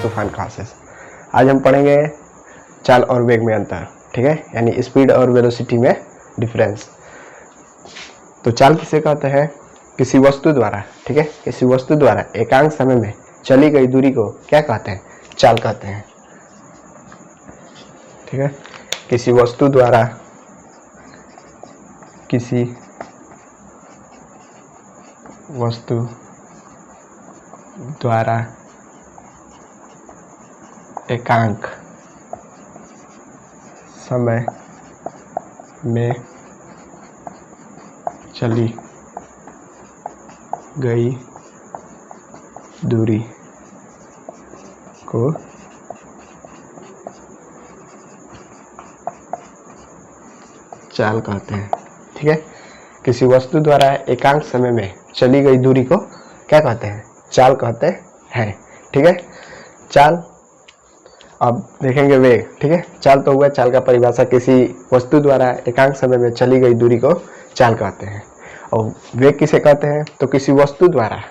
तूफान क्लासेस। आज हम पढ़ेंगे चाल और वेग में अंतर, ठीक है, यानी स्पीड और वेलोसिटी में डिफरेंस। तो चाल किसे कहते हैं? किसी वस्तु द्वारा, ठीक है, किसी वस्तु द्वारा एकांक समय में चली गई दूरी को क्या कहते हैं? चाल कहते हैं, ठीक है। किसी वस्तु द्वारा एकांक समय में चली गई दूरी को चाल कहते हैं, ठीक है। किसी वस्तु द्वारा एकांक समय में चली गई दूरी को क्या कहते हैं? चाल कहते हैं, ठीक है। चाल, अब देखेंगे वेग, ठीक है। चाल तो हुआ, चाल का परिभाषा किसी वस्तु द्वारा एकांक समय में चली गई दूरी को चाल कहते हैं। और वेग किसे कहते हैं? तो किसी वस्तु द्वारा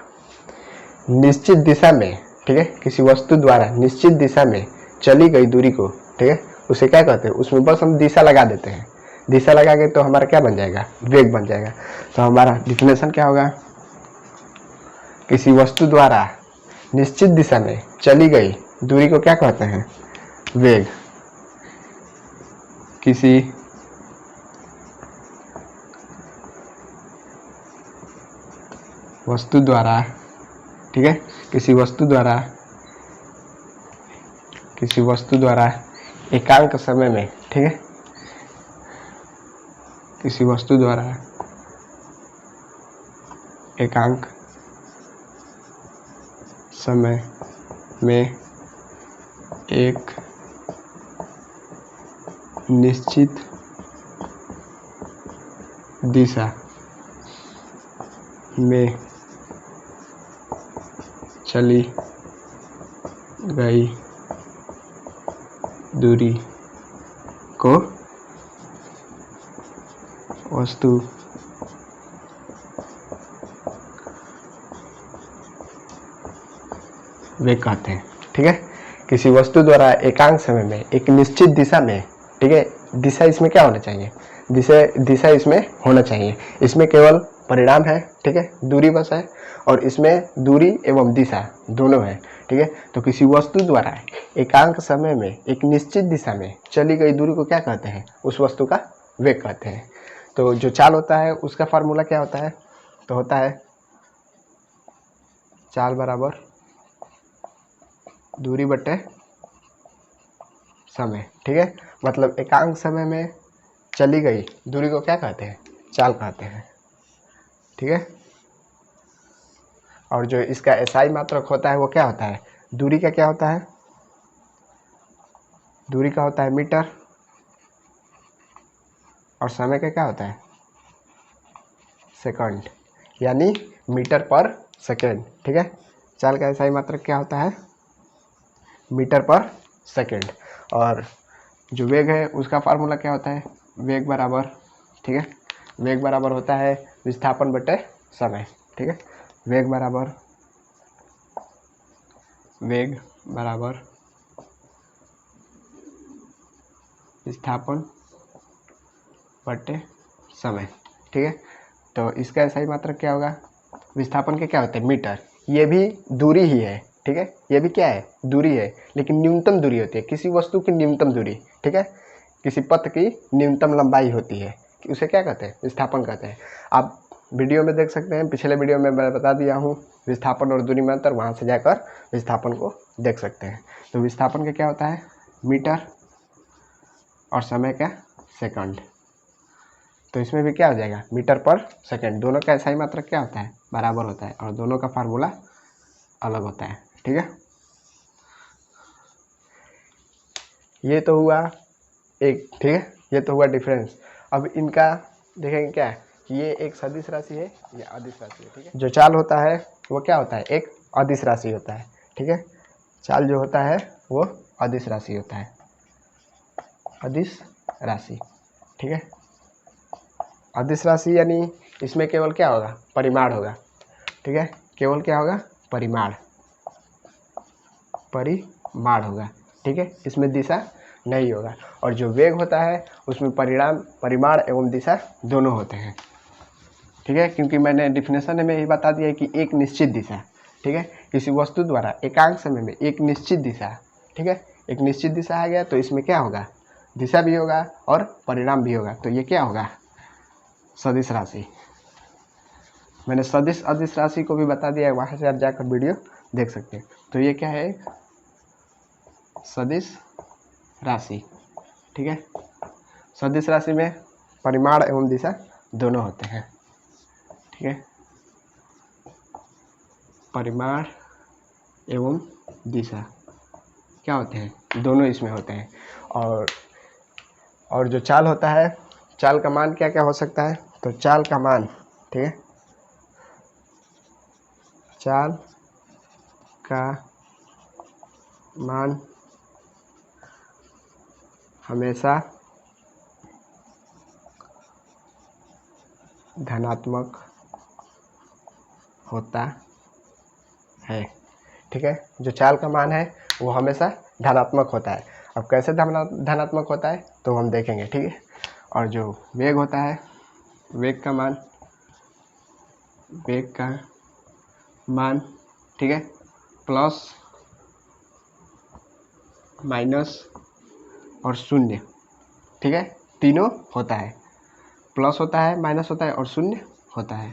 निश्चित दिशा में, ठीक है, किसी वस्तु द्वारा निश्चित दिशा में चली गई दूरी को, ठीक है, उसे क्या कहते हैं? उसमें बस हम दिशा लगा देते हैं, दिशा लगा के तो हमारा क्या बन जाएगा? वेग बन जाएगा। तो हमारा डिफिनेशन क्या होगा? किसी वस्तु द्वारा निश्चित दिशा में चली गई दूरी को क्या कहते हैं? वेग। किसी वस्तु द्वारा, ठीक है, किसी वस्तु द्वारा एकांक समय में, ठीक है, किसी वस्तु द्वारा एकांक समय में एक निश्चित दिशा में चली गई दूरी को वस्तु वेग कहते हैं, ठीक है। किसी वस्तु द्वारा एकांक समय में एक निश्चित दिशा में, ठीक है, दिशा इसमें क्या होना चाहिए? दिशा इसमें होना चाहिए। इसमें केवल परिणाम है, ठीक है, दूरी बस है, और इसमें दूरी एवं दिशा दोनों है, ठीक है। तो किसी वस्तु द्वारा एकांक समय में एक निश्चित दिशा में चली गई दूरी को क्या कहते हैं? उस वस्तु का वेग कहते हैं। तो जो चाल होता है उसका फार्मूला क्या होता है? तो होता है चाल बराबर दूरी बटे समय, ठीक है। मतलब एकांक समय में चली गई दूरी को क्या कहते हैं? चाल कहते हैं, ठीक है। और जो इसका एसआई मात्रक होता है वो क्या होता है? दूरी का क्या होता है? दूरी का होता है मीटर, और समय का क्या होता है? सेकंड, यानी मीटर पर सेकंड, ठीक है। चाल का एसआई मात्रक क्या होता है? मीटर पर सेकंड। और जो वेग है उसका फार्मूला क्या होता है? वेग बराबर, ठीक है, वेग बराबर होता है विस्थापन बटे समय, ठीक है। वेग बराबर विस्थापन बटे समय, ठीक है। तो इसका सही मात्रक क्या होगा? विस्थापन के क्या होते हैं? मीटर। ये भी दूरी ही है, ठीक है, ये भी क्या है? दूरी है, लेकिन न्यूनतम दूरी होती है किसी वस्तु की, न्यूनतम दूरी, ठीक है, किसी पथ की न्यूनतम लंबाई होती है, उसे क्या कहते हैं? विस्थापन कहते हैं। आप वीडियो में देख सकते हैं, पिछले वीडियो में मैं बता दिया हूँ विस्थापन और दूरी में अंतर, वहाँ से जाकर विस्थापन को देख सकते हैं। तो विस्थापन का क्या होता है? मीटर, और समय का सेकंड। तो इसमें भी क्या हो जाएगा? मीटर पर सेकंड। दोनों का सही मात्रक क्या होता है? बराबर होता है, और दोनों का फार्मूला अलग होता है, ठीक है। ये तो हुआ एक, ठीक है, ये तो हुआ डिफरेंस। अब इनका देखेंगे क्या है, ये एक सदिश राशि है, ये अदिश राशि है, ठीक है। जो चाल होता है वो क्या होता है? एक अदिश राशि होता है, ठीक है। चाल जो होता है वो अदिश राशि होता है, अदिश राशि, ठीक है। अदिश राशि यानी इसमें केवल क्या होगा? परिमाण होगा, ठीक है। केवल क्या होगा? परिमाण माण होगा, ठीक है, इसमें दिशा नहीं होगा। और जो वेग होता है उसमें परिमाण एवं दिशा दोनों होते हैं, ठीक है, क्योंकि मैंने डिफिनेशन में ही बता दिया है कि एक निश्चित दिशा, ठीक है, किसी वस्तु द्वारा एकांक समय में एक निश्चित दिशा, ठीक है, एक निश्चित दिशा आ गया तो इसमें क्या होगा, दिशा भी होगा और परिणाम भी होगा। तो ये क्या होगा, सदिश राशि। मैंने सदिश अदिश राशि को भी बता दिया है, वहाँ से आप जाकर वीडियो देख सकते हैं। तो ये क्या है, सदिश राशि, ठीक है। सदिश राशि में परिमाण एवं दिशा दोनों होते हैं, ठीक है, परिमाण एवं दिशा क्या होते हैं, दोनों इसमें होते हैं। और जो चाल होता है, चाल का मान क्या क्या हो सकता है, तो चाल का मान, ठीक है, चाल का मान हमेशा धनात्मक होता है, ठीक है, जो चाल का मान है वो हमेशा धनात्मक होता है। अब कैसे धनात्मक होता है तो हम देखेंगे, ठीक है। और जो वेग होता है, वेग का मान, ठीक है, प्लस माइनस और शून्य, ठीक है, तीनों होता है, प्लस होता है, माइनस होता है और शून्य होता है,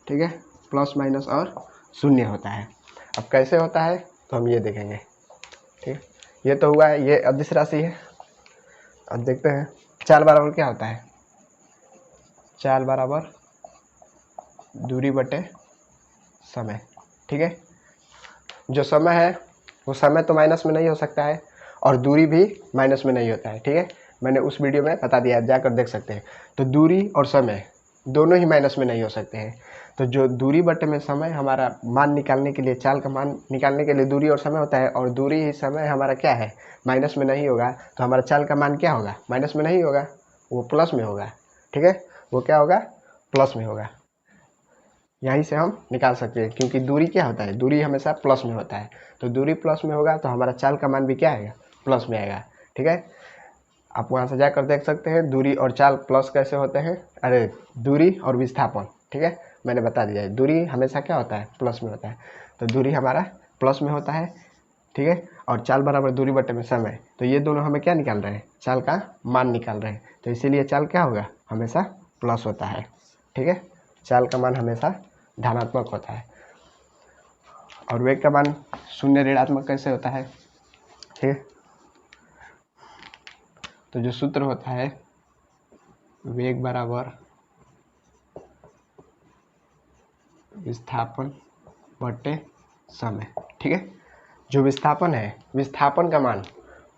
ठीक है, प्लस माइनस और शून्य होता है। अब कैसे होता है तो हम ये देखेंगे, ठीक है। ये तो हुआ है, ये अदिश राशि है। अब देखते हैं चाल बराबर क्या होता है, चाल बराबर दूरी बटे समय, ठीक है। जो समय है वो समय तो माइनस में नहीं हो सकता है और दूरी भी माइनस में नहीं होता है, ठीक है, मैंने उस वीडियो में बता दिया, जाकर देख सकते हैं। तो दूरी और समय दोनों ही माइनस में नहीं हो सकते हैं। तो जो दूरी बटे में समय हमारा मान निकालने के लिए, चाल का मान निकालने के लिए दूरी और समय होता है, और दूरी ही समय हमारा क्या है, माइनस में नहीं होगा, तो हमारा चाल का मान क्या होगा, माइनस में नहीं होगा, वो प्लस में होगा, ठीक है, वो क्या होगा, प्लस में होगा। यहीं से हम निकाल सकते हैं, क्योंकि दूरी क्या होता है, दूरी हमेशा प्लस में होता है। तो दूरी प्लस में होगा तो हमारा चाल का मान भी क्या आएगा, प्लस में आएगा, ठीक है। आप वहाँ से जाकर देख सकते हैं दूरी और चाल प्लस कैसे होते हैं, अरे दूरी और विस्थापन, ठीक है, मैंने बता दिया है, दूरी हमेशा क्या होता है, प्लस में होता है। तो दूरी हमारा प्लस में होता है, ठीक है, और चाल बराबर दूरी बटे में समय। तो ये दोनों हमें क्या निकाल रहे हैं, चाल का मान निकाल रहे हैं। तो इसीलिए चाल क्या होगा, हमेशा प्लस होता है, ठीक है, चाल का मान हमेशा धनात्मक होता है। और वेग का मान शून्य ऋणात्मक कैसे होता है, ठीक है। तो जो सूत्र होता है, वेग बराबर विस्थापन बटे समय, ठीक है। जो विस्थापन है, विस्थापन का मान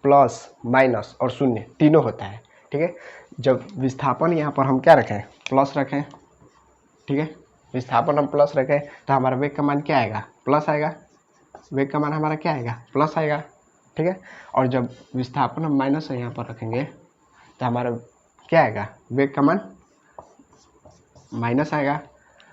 प्लस माइनस और शून्य तीनों होता है, ठीक है। जब विस्थापन यहाँ पर हम क्या रखें, प्लस रखें, ठीक है, विस्थापन हम प्लस रखें तो हमारा वेग का मान क्या आएगा, प्लस आएगा, वेग का मान हमारा क्या आएगा, प्लस आएगा, ठीक है। और जब विस्थापन हम माइनस यहाँ पर रखेंगे तो हमारा क्या आएगा, वेग का मान माइनस आएगा।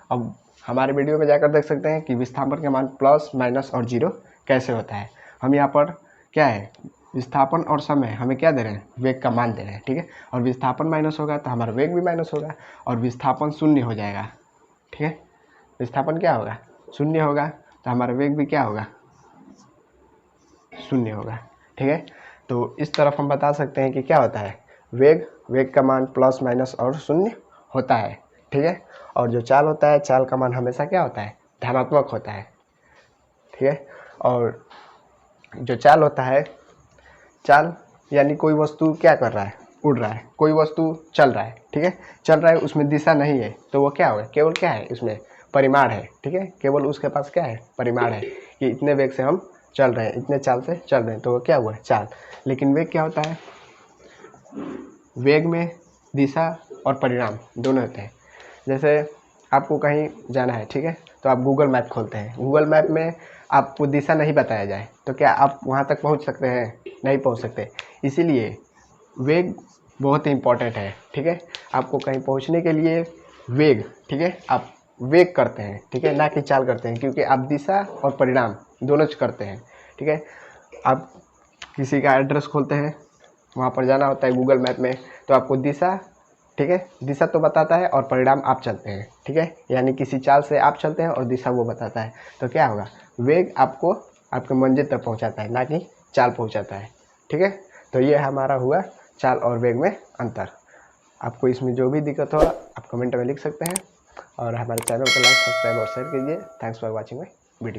अब हमारे वीडियो में जाकर देख सकते हैं कि विस्थापन का मान प्लस माइनस और जीरो कैसे होता है। हम यहाँ पर क्या है, विस्थापन और समय हमें क्या दे रहे हैं, वेग का मान दे रहे हैं, ठीक है। और विस्थापन माइनस होगा तो हमारा वेग भी माइनस होगा और विस्थापन शून्य हो जाएगा, ठीक है। विस्थापन क्या होगा, शून्य होगा, तो हमारा वेग भी क्या होगा, शून्य होगा, ठीक है। तो इस तरफ हम बता सकते हैं कि क्या होता है, वेग का मान प्लस माइनस और शून्य होता है, ठीक है। और जो चाल होता है, चाल का मान हमेशा क्या होता है, धनात्मक होता है, ठीक है। और जो चाल होता है, चाल यानी कोई वस्तु क्या कर रहा है, उड़ रहा है, कोई वस्तु चल रहा है, ठीक है, चल रहा है, उसमें दिशा नहीं है, तो वो क्या होगा, केवल क्या है, उसमें परिमाण है, ठीक है, केवल उसके पास क्या है, परिमाण है कि इतने वेग से हम चल रहे हैं, इतने चाल से चल रहे हैं, तो वो क्या हुआ, चाल। लेकिन वेग क्या होता है, वेग में दिशा और परिणाम दोनों होते हैं। जैसे आपको कहीं जाना है, ठीक है, तो आप गूगल मैप खोलते हैं, गूगल मैप में आपको दिशा नहीं बताया जाए तो क्या आप वहाँ तक पहुँच सकते हैं, नहीं पहुँच सकते। इसीलिए वेग बहुत ही इम्पोर्टेंट है, ठीक है। आपको कहीं पहुँचने के लिए वेग, ठीक है, आप वेग करते हैं, ठीक है, ना कि चाल करते हैं, क्योंकि आप दिशा और परिणाम दोनों करते हैं, ठीक है। आप किसी का एड्रेस खोलते हैं, वहाँ पर जाना होता है गूगल मैप में, तो आपको दिशा, ठीक है, दिशा तो बताता है और परिणाम आप चलते हैं, ठीक है। यानी किसी चाल से आप चलते हैं और दिशा वो बताता है, तो क्या होगा, वेग आपको आपके मंजिल तक पहुँचाता है, ना कि चाल पहुँचाता है, ठीक है। तो ये हमारा हुआ चाल और वेग में अंतर। आपको इसमें जो भी दिक्कत हो आप कमेंट में लिख सकते हैं, और हमारे चैनल को लाइक, सब्सक्राइब और शेयर कीजिए। Thanks for watching my video.